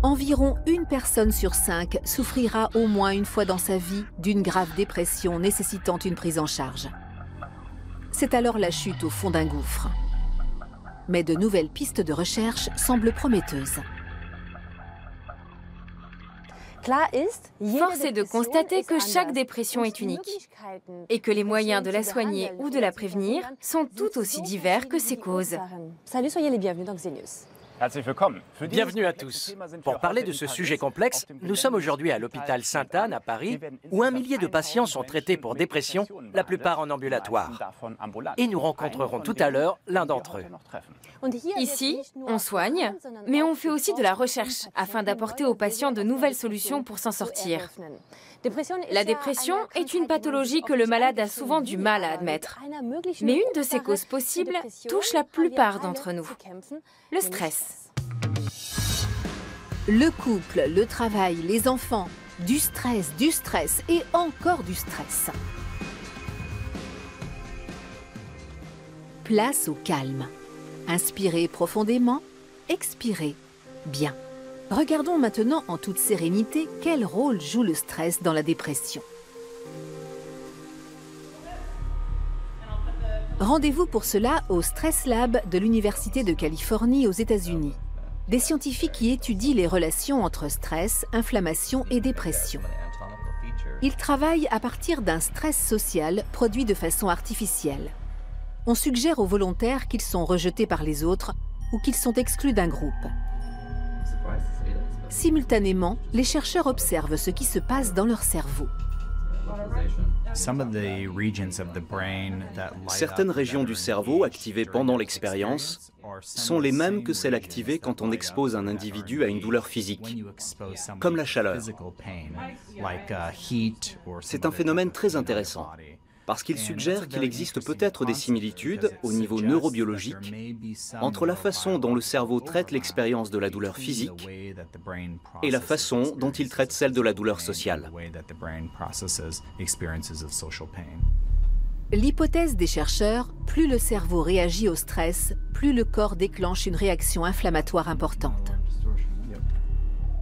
Environ une personne sur 5 souffrira au moins une fois dans sa vie d'une grave dépression nécessitant une prise en charge. C'est alors la chute au fond d'un gouffre. Mais de nouvelles pistes de recherche semblent prometteuses. Force est de constater que chaque dépression est unique et que les moyens de la soigner ou de la prévenir sont tout aussi divers que ses causes. Salut, soyez les bienvenus dans Xenius. Bienvenue à tous. Pour parler de ce sujet complexe, nous sommes aujourd'hui à l'hôpital Sainte-Anne à Paris, où 1 millier de patients sont traités pour dépression, la plupart en ambulatoire. Et nous rencontrerons tout à l'heure l'un d'entre eux. Ici, on soigne, mais on fait aussi de la recherche afin d'apporter aux patients de nouvelles solutions pour s'en sortir. La dépression est une pathologie que le malade a souvent du mal à admettre. Mais une de ses causes possibles touche la plupart d'entre nous, le stress. Le couple, le travail, les enfants, du stress et encore du stress. Place au calme. Inspirez profondément, expirez bien. Regardons maintenant en toute sérénité quel rôle joue le stress dans la dépression. Rendez-vous pour cela au Stress Lab de l'Université de Californie aux États-Unis. Des scientifiques y étudient les relations entre stress, inflammation et dépression. Ils travaillent à partir d'un stress social produit de façon artificielle. On suggère aux volontaires qu'ils sont rejetés par les autres ou qu'ils sont exclus d'un groupe. Simultanément, les chercheurs observent ce qui se passe dans leur cerveau. Certaines régions du cerveau activées pendant l'expérience sont les mêmes que celles activées quand on expose un individu à une douleur physique, comme la chaleur. C'est un phénomène très intéressant, parce qu'il suggère qu'il existe peut-être des similitudes au niveau neurobiologique entre la façon dont le cerveau traite l'expérience de la douleur physique et la façon dont il traite celle de la douleur sociale. L'hypothèse des chercheurs, plus le cerveau réagit au stress, plus le corps déclenche une réaction inflammatoire importante.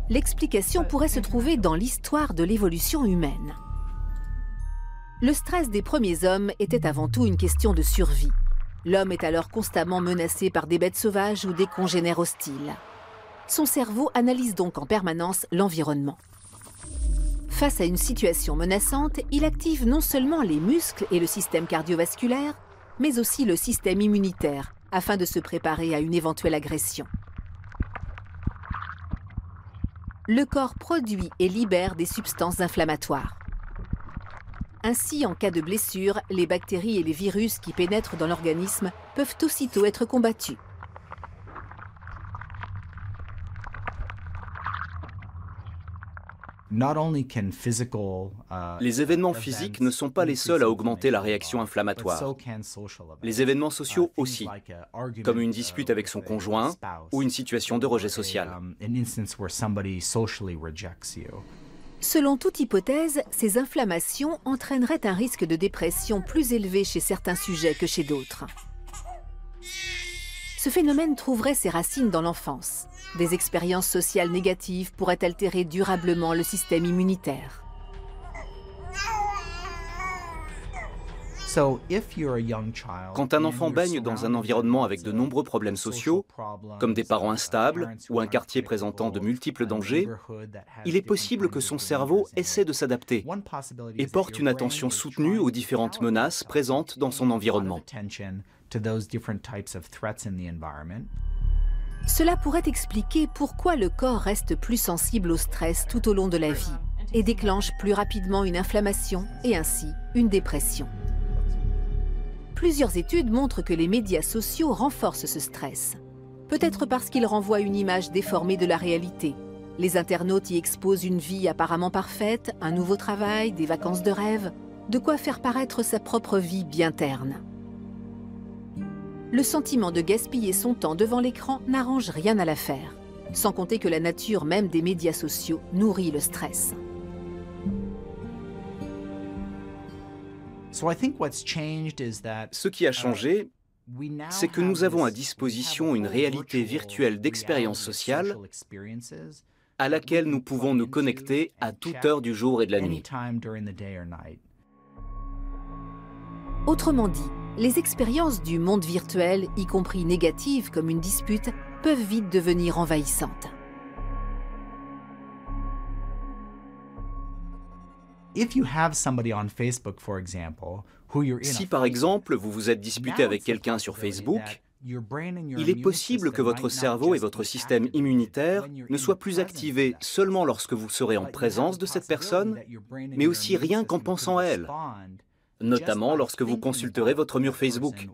L'explication pourrait se trouver dans l'histoire de l'évolution humaine. Le stress des premiers hommes était avant tout une question de survie. L'homme est alors constamment menacé par des bêtes sauvages ou des congénères hostiles. Son cerveau analyse donc en permanence l'environnement. Face à une situation menaçante, il active non seulement les muscles et le système cardiovasculaire, mais aussi le système immunitaire, afin de se préparer à une éventuelle agression. Le corps produit et libère des substances inflammatoires. Ainsi, en cas de blessure, les bactéries et les virus qui pénètrent dans l'organisme peuvent aussitôt être combattus. Les événements physiques ne sont pas les seuls à augmenter la réaction inflammatoire. Les événements sociaux aussi, comme une dispute avec son conjoint ou une situation de rejet social. Selon toute hypothèse, ces inflammations entraîneraient un risque de dépression plus élevé chez certains sujets que chez d'autres. Ce phénomène trouverait ses racines dans l'enfance. Des expériences sociales négatives pourraient altérer durablement le système immunitaire. Quand un enfant baigne dans un environnement avec de nombreux problèmes sociaux, comme des parents instables ou un quartier présentant de multiples dangers, il est possible que son cerveau essaie de s'adapter et porte une attention soutenue aux différentes menaces présentes dans son environnement. Cela pourrait expliquer pourquoi le corps reste plus sensible au stress tout au long de la vie et déclenche plus rapidement une inflammation et ainsi une dépression. Plusieurs études montrent que les médias sociaux renforcent ce stress. Peut-être parce qu'ils renvoient une image déformée de la réalité. Les internautes y exposent une vie apparemment parfaite, un nouveau travail, des vacances de rêve, de quoi faire paraître sa propre vie bien terne. Le sentiment de gaspiller son temps devant l'écran n'arrange rien à l'affaire, sans compter que la nature même des médias sociaux nourrit le stress. Ce qui a changé, c'est que nous avons à disposition une réalité virtuelle d'expériences sociales à laquelle nous pouvons nous connecter à toute heure du jour et de la nuit. Autrement dit, les expériences du monde virtuel, y compris négatives comme une dispute, peuvent vite devenir envahissantes. Si par exemple vous vous êtes disputé avec quelqu'un sur Facebook, il est possible que votre cerveau et votre système immunitaire ne soient plus activés seulement lorsque vous serez en présence de cette personne, mais aussi rien qu'en pensant à elle, notamment lorsque vous consulterez votre mur Facebook.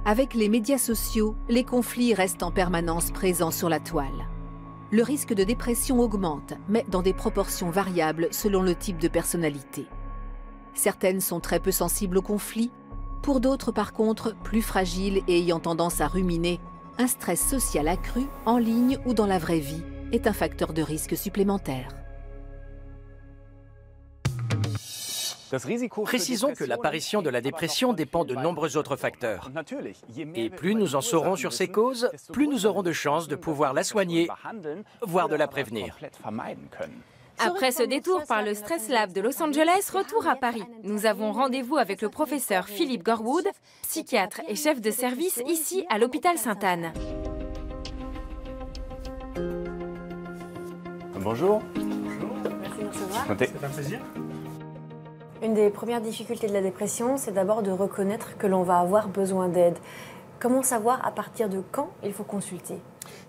Avec les médias sociaux, les conflits restent en permanence présents sur la toile. Le risque de dépression augmente, mais dans des proportions variables selon le type de personnalité. Certaines sont très peu sensibles aux conflits, pour d'autres par contre plus fragiles et ayant tendance à ruminer, un stress social accru, en ligne ou dans la vraie vie, est un facteur de risque supplémentaire. Précisons que l'apparition de la dépression dépend de nombreux autres facteurs. Et plus nous en saurons sur ces causes, plus nous aurons de chances de pouvoir la soigner, voire de la prévenir. Après ce détour par le Stress Lab de Los Angeles, retour à Paris. Nous avons rendez-vous avec le professeur Philippe Gorwood, psychiatre et chef de service ici à l'hôpital Sainte-Anne. Bonjour. Merci de nous recevoir. C'est un plaisir. Une des premières difficultés de la dépression, c'est d'abord de reconnaître que l'on va avoir besoin d'aide. Comment savoir à partir de quand il faut consulter?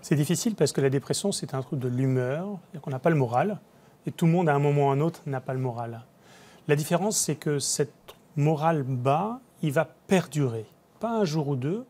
C'est difficile parce que la dépression, c'est un truc de l'humeur, c'est-à-dire qu'on n'a pas le moral, et tout le monde, à un moment ou à un autre, n'a pas le moral. La différence, c'est que cette morale bas, il va perdurer. Pas un jour ou deux,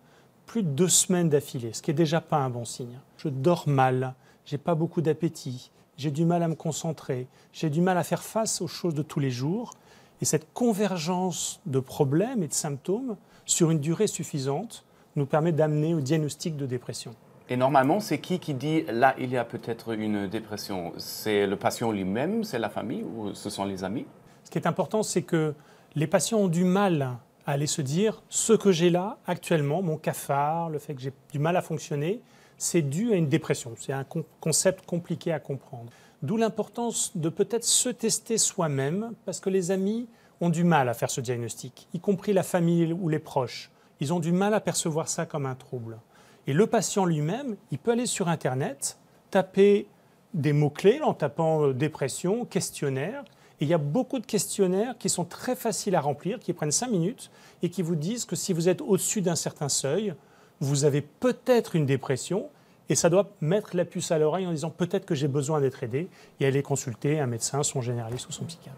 plus de 2 semaines d'affilée, ce qui est déjà pas un bon signe. Je dors mal, j'ai pas beaucoup d'appétit, j'ai du mal à me concentrer, j'ai du mal à faire face aux choses de tous les jours. Et cette convergence de problèmes et de symptômes sur une durée suffisante nous permet d'amener au diagnostic de dépression. Et normalement, c'est qui dit là, il y a peut-être une dépression? C'est le patient lui-même, c'est la famille ou ce sont les amis? Ce qui est important, c'est que les patients ont du mal à aller se dire ce que j'ai là actuellement, mon cafard, le fait que j'ai du mal à fonctionner, c'est dû à une dépression. C'est un concept compliqué à comprendre. D'où l'importance de peut-être se tester soi-même, parce que les amis ont du mal à faire ce diagnostic, y compris la famille ou les proches. Ils ont du mal à percevoir ça comme un trouble. Et le patient lui-même, il peut aller sur Internet, taper des mots-clés en tapant dépression, questionnaire. Et il y a beaucoup de questionnaires qui sont très faciles à remplir, qui prennent 5 minutes et qui vous disent que si vous êtes au-dessus d'un certain seuil, vous avez peut-être une dépression. Et ça doit mettre la puce à l'oreille en disant peut-être que j'ai besoin d'être aidé et aller consulter un médecin, son généraliste ou son psychiatre.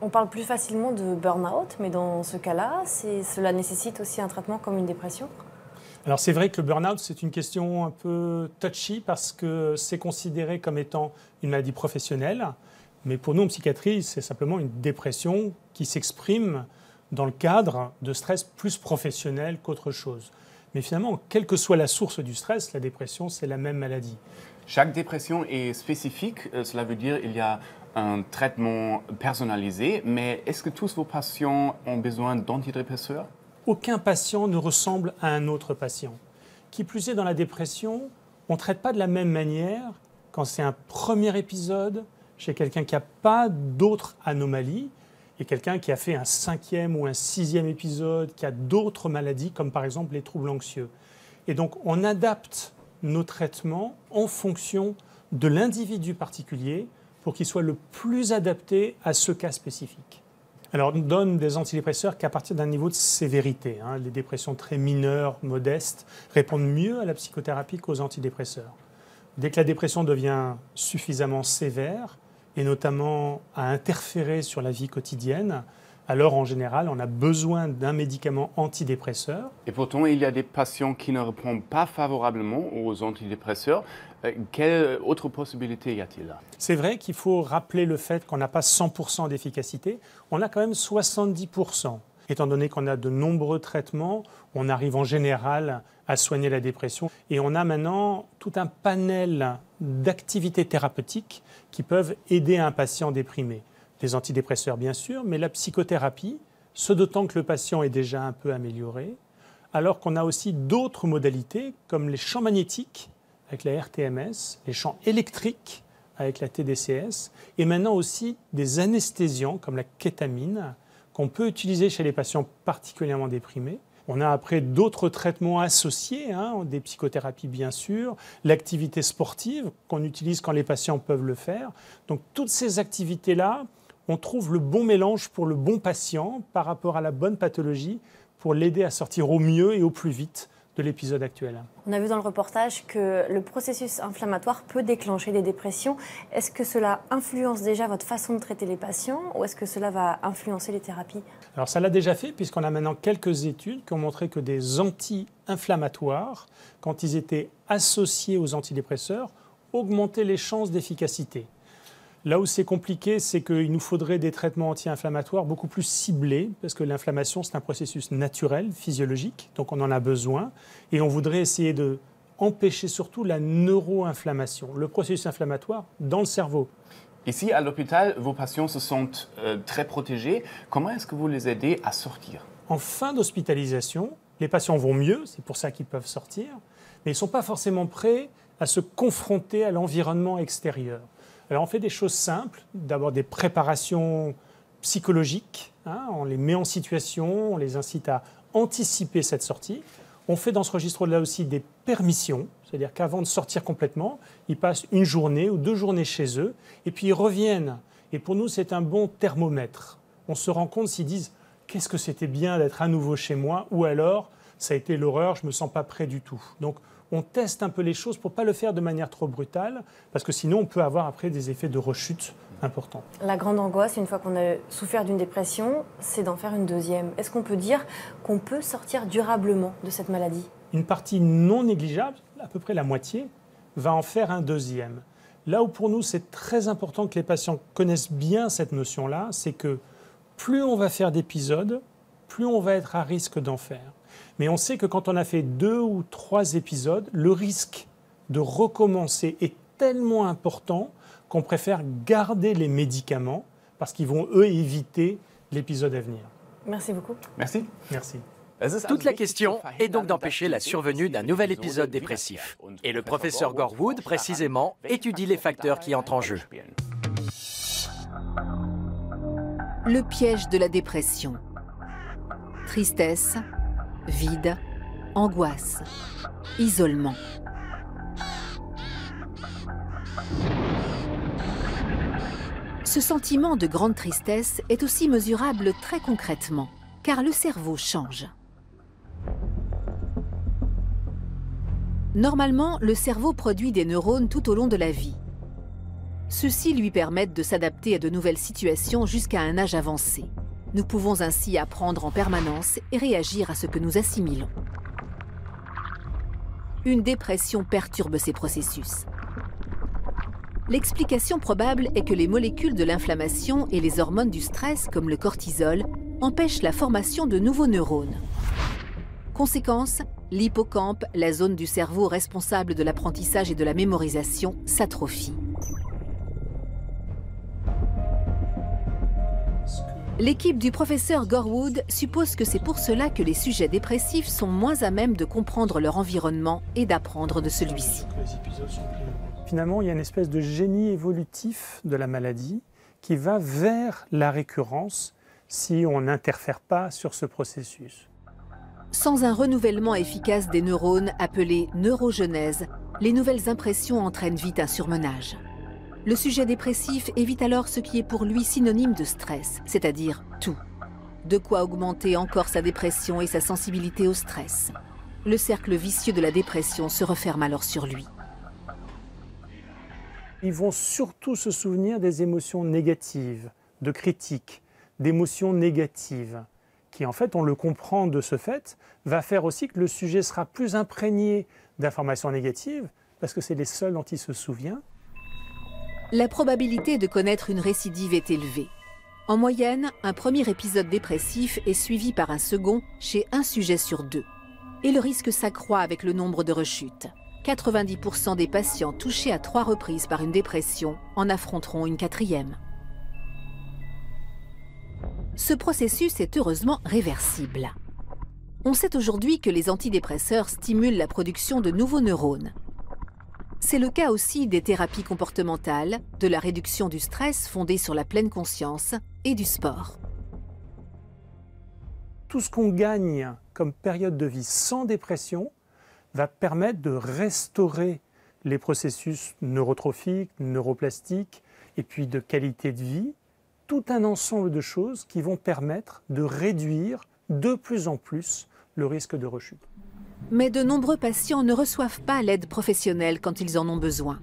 On parle plus facilement de burn-out, mais dans ce cas-là, cela nécessite aussi un traitement comme une dépression? Alors c'est vrai que le burn-out, c'est une question un peu touchy parce que c'est considéré comme étant une maladie professionnelle. Mais pour nous, en psychiatrie, c'est simplement une dépression qui s'exprime dans le cadre de stress plus professionnel qu'autre chose. Mais finalement, quelle que soit la source du stress, la dépression, c'est la même maladie. Chaque dépression est spécifique, cela veut dire qu'il y a un traitement personnalisé, mais est-ce que tous vos patients ont besoin d'antidépresseurs? Aucun patient ne ressemble à un autre patient. Qui plus est, dans la dépression, on ne traite pas de la même manière quand c'est un premier épisode chez quelqu'un qui n'a pas d'autres anomalies et quelqu'un qui a fait un 5e ou un 6e épisode, qui a d'autres maladies, comme par exemple les troubles anxieux. Et donc, on adapte nos traitements en fonction de l'individu particulier pour qu'il soit le plus adapté à ce cas spécifique. Alors, on donne des antidépresseurs qu'à partir d'un niveau de sévérité. Les dépressions très mineures, modestes, répondent mieux à la psychothérapie qu'aux antidépresseurs. Dès que la dépression devient suffisamment sévère, et notamment à interférer sur la vie quotidienne, alors en général, on a besoin d'un médicament antidépresseur. Et pourtant, il y a des patients qui ne répondent pas favorablement aux antidépresseurs. Quelle autre possibilité y a-t-il là? C'est vrai qu'il faut rappeler le fait qu'on n'a pas 100% d'efficacité, on a quand même 70%. Étant donné qu'on a de nombreux traitements, on arrive en général à soigner la dépression. Et on a maintenant tout un panel d'activités thérapeutiques qui peuvent aider un patient déprimé. Les antidépresseurs, bien sûr, mais la psychothérapie, ce d'autant que le patient est déjà un peu amélioré, alors qu'on a aussi d'autres modalités, comme les champs magnétiques, avec la rTMS, les champs électriques avec la TDCS, et maintenant aussi des anesthésiants comme la kétamine qu'on peut utiliser chez les patients particulièrement déprimés. On a après d'autres traitements associés, des psychothérapies bien sûr, l'activité sportive qu'on utilise quand les patients peuvent le faire. Donc toutes ces activités-là, on trouve le bon mélange pour le bon patient par rapport à la bonne pathologie pour l'aider à sortir au mieux et au plus vite de l'épisode actuel. On a vu dans le reportage que le processus inflammatoire peut déclencher des dépressions. Est-ce que cela influence déjà votre façon de traiter les patients ou est-ce que cela va influencer les thérapies? Alors ça l'a déjà fait puisqu'on a maintenant quelques études qui ont montré que des anti-inflammatoires, quand ils étaient associés aux antidépresseurs, augmentaient les chances d'efficacité. Là où c'est compliqué, c'est qu'il nous faudrait des traitements anti-inflammatoires beaucoup plus ciblés, parce que l'inflammation, c'est un processus naturel, physiologique, donc on en a besoin. Et on voudrait essayer d'empêcher surtout la neuroinflammation, le processus inflammatoire dans le cerveau. Ici, à l'hôpital, vos patients se sentent très protégés. Comment est-ce que vous les aidez à sortir? En fin d'hospitalisation, les patients vont mieux, c'est pour ça qu'ils peuvent sortir, mais ils ne sont pas forcément prêts à se confronter à l'environnement extérieur. Alors on fait des choses simples, d'abord des préparations psychologiques, on les met en situation, on les incite à anticiper cette sortie. On fait dans ce registre-là aussi des permissions, c'est-à-dire qu'avant de sortir complètement, ils passent une journée ou 2 journées chez eux, et puis ils reviennent. Et pour nous, c'est un bon thermomètre. On se rend compte s'ils disent « qu'est-ce que c'était bien d'être à nouveau chez moi ?» ou alors « ça a été l'horreur, je ne me sens pas prêt du tout ». Donc, on teste un peu les choses pour ne pas le faire de manière trop brutale, parce que sinon on peut avoir après des effets de rechute importants. La grande angoisse, une fois qu'on a souffert d'une dépression, c'est d'en faire une deuxième. Est-ce qu'on peut dire qu'on peut sortir durablement de cette maladie? Une partie non négligeable, à peu près la moitié, va en faire un deuxième. Là où pour nous c'est très important que les patients connaissent bien cette notion-là, c'est que plus on va faire d'épisodes, plus on va être à risque d'en faire. Mais on sait que quand on a fait 2 ou 3 épisodes, le risque de recommencer est tellement important qu'on préfère garder les médicaments parce qu'ils vont, eux, éviter l'épisode à venir. Merci beaucoup. Merci. Merci. Toute la question est donc d'empêcher la survenue d'un nouvel épisode dépressif. Et le professeur Gorwood, précisément, étudie les facteurs qui entrent en jeu. Le piège de la dépression. Tristesse, vide, angoisse, isolement. Ce sentiment de grande tristesse est aussi mesurable très concrètement, car le cerveau change. Normalement, le cerveau produit des neurones tout au long de la vie. Ceux-ci lui permettent de s'adapter à de nouvelles situations jusqu'à un âge avancé. Nous pouvons ainsi apprendre en permanence et réagir à ce que nous assimilons. Une dépression perturbe ces processus. L'explication probable est que les molécules de l'inflammation et les hormones du stress, comme le cortisol, empêchent la formation de nouveaux neurones. Conséquence, l'hippocampe, la zone du cerveau responsable de l'apprentissage et de la mémorisation, s'atrophie. L'équipe du professeur Gorwood suppose que c'est pour cela que les sujets dépressifs sont moins à même de comprendre leur environnement et d'apprendre de celui-ci. Finalement, il y a une espèce de génie évolutif de la maladie qui va vers la récurrence si on n'interfère pas sur ce processus. Sans un renouvellement efficace des neurones appelé neurogenèse, les nouvelles impressions entraînent vite un surmenage. Le sujet dépressif évite alors ce qui est pour lui synonyme de stress, c'est-à-dire tout. De quoi augmenter encore sa dépression et sa sensibilité au stress. Le cercle vicieux de la dépression se referme alors sur lui. Ils vont surtout se souvenir des émotions négatives, de critiques, d'émotions négatives, qui en fait, on le comprend de ce fait, va faire aussi que le sujet sera plus imprégné d'informations négatives, parce que c'est les seuls dont il se souvient. La probabilité de connaître une récidive est élevée. En moyenne, un premier épisode dépressif est suivi par un second chez 1 sujet sur 2. Et le risque s'accroît avec le nombre de rechutes. 90% des patients touchés à 3 reprises par une dépression en affronteront une 4e. Ce processus est heureusement réversible. On sait aujourd'hui que les antidépresseurs stimulent la production de nouveaux neurones. C'est le cas aussi des thérapies comportementales, de la réduction du stress fondée sur la pleine conscience et du sport. Tout ce qu'on gagne comme période de vie sans dépression va permettre de restaurer les processus neurotrophiques, neuroplastiques et puis de qualité de vie, tout un ensemble de choses qui vont permettre de réduire de plus en plus le risque de rechute. Mais de nombreux patients ne reçoivent pas l'aide professionnelle quand ils en ont besoin.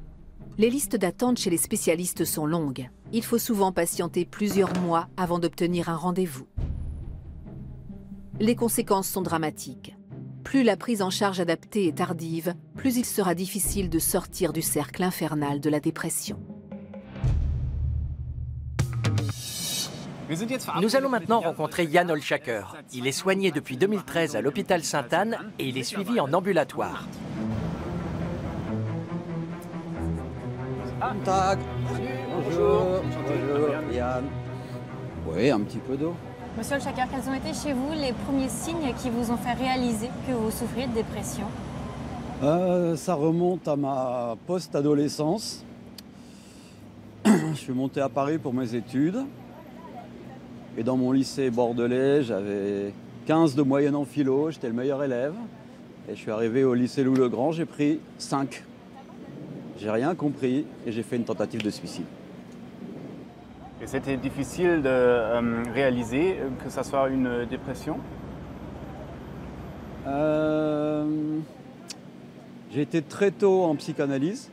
Les listes d'attente chez les spécialistes sont longues. Il faut souvent patienter plusieurs mois avant d'obtenir un rendez-vous. Les conséquences sont dramatiques. Plus la prise en charge adaptée est tardive, plus il sera difficile de sortir du cercle infernal de la dépression. Nous allons maintenant rencontrer Jan Olschacker. Il est soigné depuis 2013 à l'hôpital Sainte-Anne et il est suivi en ambulatoire. Tag. Bonjour. Bonjour, Yann. Oui, un petit peu d'eau. Monsieur Olschacker, quels ont été chez vous les premiers signes qui vous ont fait réaliser que vous souffriez de dépression? Ça remonte à ma post-adolescence. Je suis monté à Paris pour mes études. Et dans mon lycée bordelais, j'avais 15 de moyenne en philo, j'étais le meilleur élève. Et je suis arrivé au lycée Louis-le-Grand, j'ai pris 5. J'ai rien compris et j'ai fait une tentative de suicide. Et c'était difficile de réaliser que ça soit une dépression? J'ai été très tôt en psychanalyse,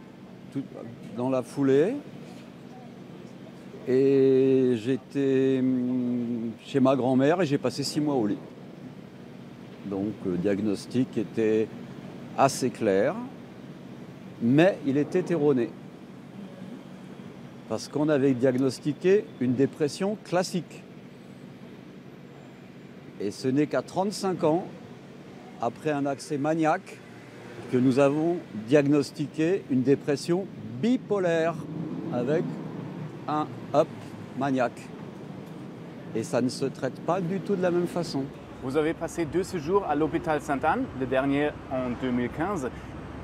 dans la foulée. Et j'étais chez ma grand-mère et j'ai passé 6 mois au lit. Donc le diagnostic était assez clair, mais il était erroné. Parce qu'on avait diagnostiqué une dépression classique. Et ce n'est qu'à 35 ans, après un accès maniaque, que nous avons diagnostiqué une dépression bipolaire avec un up maniaque. Et ça ne se traite pas du tout de la même façon. Vous avez passé 2 séjours à l'hôpital Sainte-Anne, le dernier en 2015.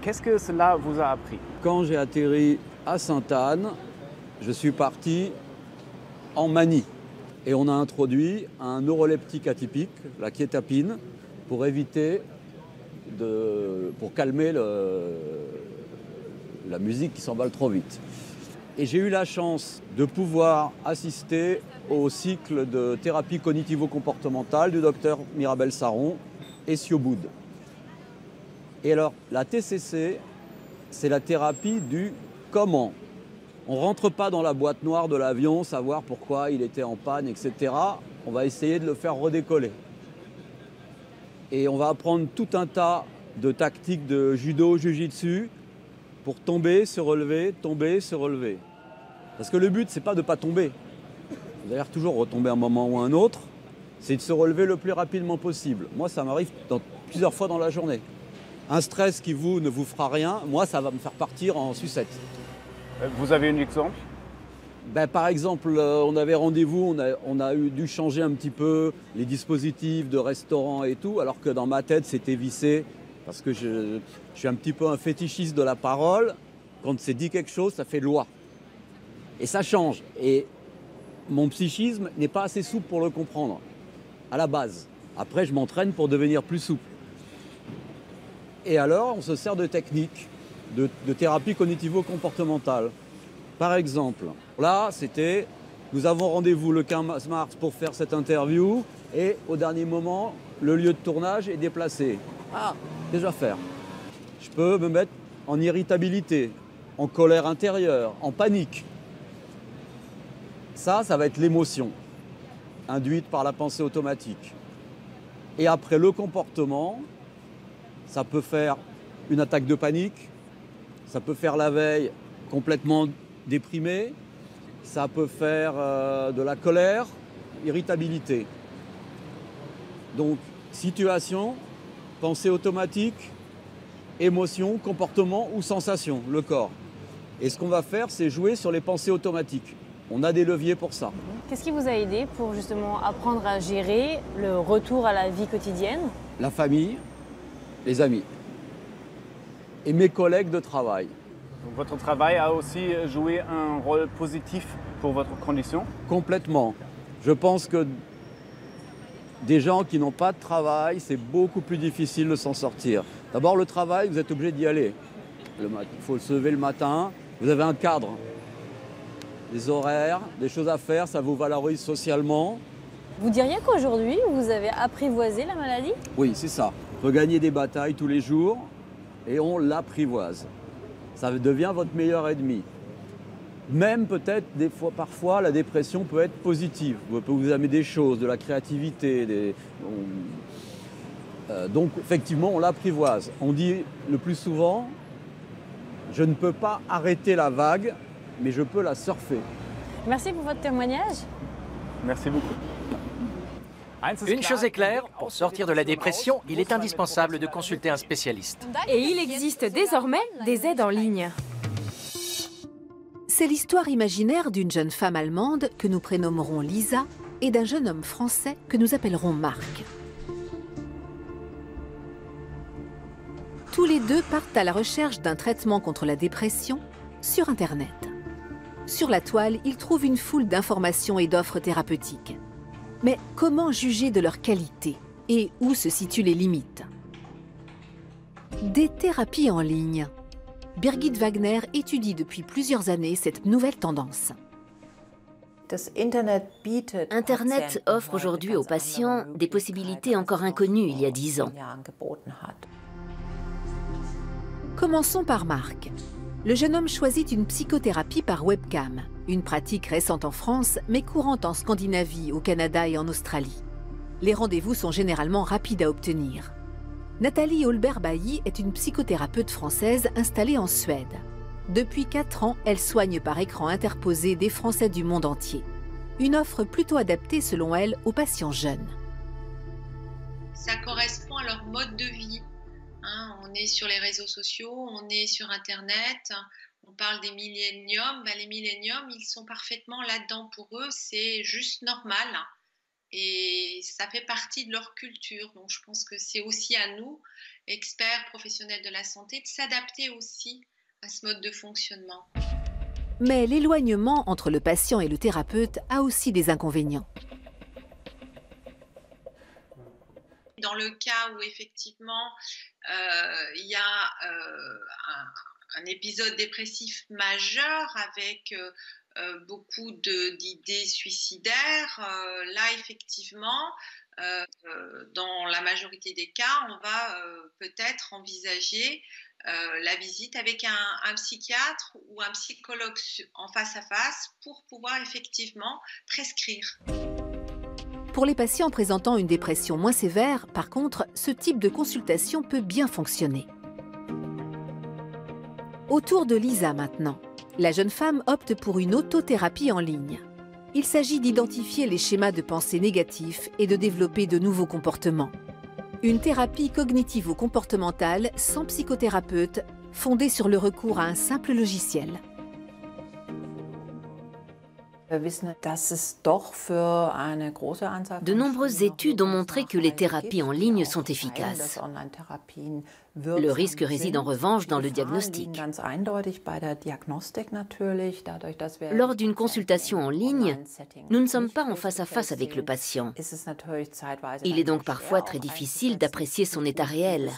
Qu'est-ce que cela vous a appris? Quand j'ai atterri à Sainte-Anne, je suis parti en manie. Et on a introduit un neuroleptique atypique, la kétapine, pour calmer la musique qui s'emballe trop vite. Et j'ai eu la chance de pouvoir assister au cycle de thérapie cognitivo-comportementale du docteur Mirabel Saron et Sioboud. Et alors, la TCC, c'est la thérapie du comment. On ne rentre pas dans la boîte noire de l'avion, savoir pourquoi il était en panne, etc. On va essayer de le faire redécoller. Et on va apprendre tout un tas de tactiques de judo, jujitsu, pour tomber, se relever, tomber, se relever. Parce que le but, c'est pas de ne pas tomber. Vous allez toujours retomber un moment ou un autre. C'est de se relever le plus rapidement possible. Moi, ça m'arrive plusieurs fois dans la journée. Un stress qui ne vous fera rien, moi, ça va me faire partir en sucette. Vous avez un exemple? Par exemple, on avait rendez-vous, on a dû changer un petit peu les dispositifs de restaurant et tout, alors que dans ma tête, c'était vissé. Parce que je suis un petit peu un fétichiste de la parole. Quand c'est dit quelque chose, ça fait loi. Et ça change. Et mon psychisme n'est pas assez souple pour le comprendre, à la base. Après, je m'entraîne pour devenir plus souple. Et alors, on se sert de techniques de thérapie cognitivo-comportementale. Par exemple, là, nous avons rendez-vous le 15 mars pour faire cette interview, et au dernier moment, le lieu de tournage est déplacé. Ah, déjà faire. Je peux me mettre en irritabilité, en colère intérieure, en panique. Ça va être l'émotion induite par la pensée automatique. Et après, le comportement, ça peut faire une attaque de panique, ça peut faire la veille complètement déprimé, ça peut faire de la colère, irritabilité. Donc, situation, pensée automatique, émotion, comportement ou sensation, le corps. Et ce qu'on va faire, c'est jouer sur les pensées automatiques. On a des leviers pour ça. Qu'est-ce qui vous a aidé pour justement apprendre à gérer le retour à la vie quotidienne? La famille, les amis et mes collègues de travail. Votre travail a aussi joué un rôle positif pour votre condition? Complètement. Je pense que des gens qui n'ont pas de travail, c'est beaucoup plus difficile de s'en sortir. D'abord, le travail, vous êtes obligé d'y aller. Il faut se lever le matin, vous avez un cadre, des horaires, des choses à faire, ça vous valorise socialement. Vous diriez qu'aujourd'hui, vous avez apprivoisé la maladie? Oui, c'est ça. On peut gagner des batailles tous les jours et on l'apprivoise. Ça devient votre meilleur ennemi. Même peut-être, parfois, la dépression peut être positive. Elle peut vous amener des choses, de la créativité. Donc, effectivement, on l'apprivoise. On dit le plus souvent, je ne peux pas arrêter la vague, mais je peux la surfer. Merci pour votre témoignage. Merci beaucoup. Une chose est claire, pour sortir de la dépression, il est indispensable de consulter un spécialiste. Et il existe désormais des aides en ligne. C'est l'histoire imaginaire d'une jeune femme allemande que nous prénommerons Lisa et d'un jeune homme français que nous appellerons Marc. Tous les deux partent à la recherche d'un traitement contre la dépression sur Internet. Sur la toile, ils trouvent une foule d'informations et d'offres thérapeutiques. Mais comment juger de leur qualité et où se situent les limites? Des thérapies en ligne. Birgit Wagner étudie depuis plusieurs années cette nouvelle tendance. Internet offre aujourd'hui aux patients des possibilités encore inconnues il y a 10 ans. Commençons par Marc. Le jeune homme choisit une psychothérapie par webcam, une pratique récente en France, mais courante en Scandinavie, au Canada et en Australie. Les rendez-vous sont généralement rapides à obtenir. Nathalie Holberg-Bailly est une psychothérapeute française installée en Suède. Depuis 4 ans, elle soigne par écran interposé des Français du monde entier. Une offre plutôt adaptée, selon elle, aux patients jeunes. Ça correspond à leur mode de vie. On est sur les réseaux sociaux, on est sur Internet, on parle des milléniums. Les milléniums, ils sont parfaitement là-dedans pour eux, c'est juste normal. Et ça fait partie de leur culture. Donc je pense que c'est aussi à nous, experts, professionnels de la santé, de s'adapter aussi à ce mode de fonctionnement. Mais l'éloignement entre le patient et le thérapeute a aussi des inconvénients. Dans le cas où effectivement il y a un épisode dépressif majeur avec beaucoup d'idées suicidaires, là effectivement, dans la majorité des cas, on va peut-être envisager la visite avec un psychiatre ou un psychologue en face à face pour pouvoir effectivement prescrire. Pour les patients présentant une dépression moins sévère, par contre, ce type de consultation peut bien fonctionner. Autour de Lisa maintenant. La jeune femme opte pour une autothérapie en ligne. Il s'agit d'identifier les schémas de pensée négatifs et de développer de nouveaux comportements. Une thérapie cognitivo-comportementale sans psychothérapeute, fondée sur le recours à un simple logiciel. De nombreuses études ont montré que les thérapies en ligne sont efficaces. Le risque réside en revanche dans le diagnostic. Lors d'une consultation en ligne, nous ne sommes pas en face à face avec le patient. Il est donc parfois très difficile d'apprécier son état réel.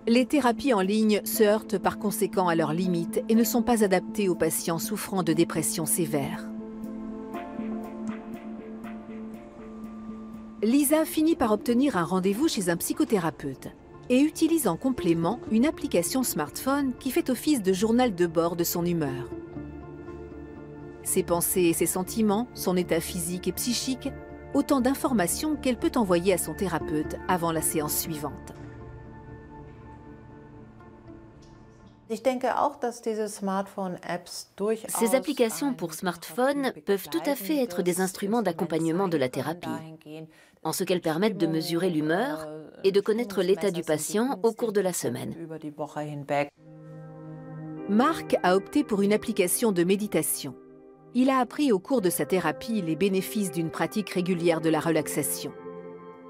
Les thérapies en ligne se heurtent par conséquent à leurs limites et ne sont pas adaptées aux patients souffrant de dépression sévère. Lisa finit par obtenir un rendez-vous chez un psychothérapeute et utilise en complément une application smartphone qui fait office de journal de bord de son humeur. Ses pensées et ses sentiments, son état physique et psychique, autant d'informations qu'elle peut envoyer à son thérapeute avant la séance suivante. Ces applications pour smartphone peuvent tout à fait être des instruments d'accompagnement de la thérapie, en ce qu'elles permettent de mesurer l'humeur et de connaître l'état du patient au cours de la semaine. Marc a opté pour une application de méditation. Il a appris au cours de sa thérapie les bénéfices d'une pratique régulière de la relaxation.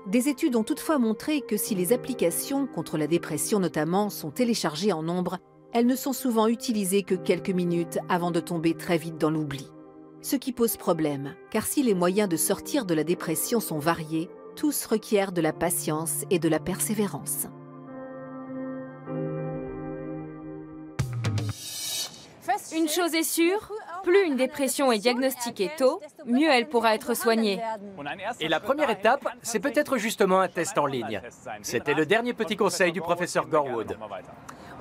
Des études ont toutefois montré que si les applications contre la dépression notamment sont téléchargées en nombre, elles ne sont souvent utilisées que quelques minutes avant de tomber très vite dans l'oubli. Ce qui pose problème, car si les moyens de sortir de la dépression sont variés, tous requièrent de la patience et de la persévérance. Une chose est sûre, plus une dépression est diagnostiquée tôt, mieux elle pourra être soignée. Et la première étape, c'est peut-être justement un test en ligne. C'était le dernier petit conseil du professeur Gorwood.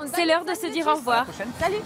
C'est l'heure de se dire au revoir. Salut!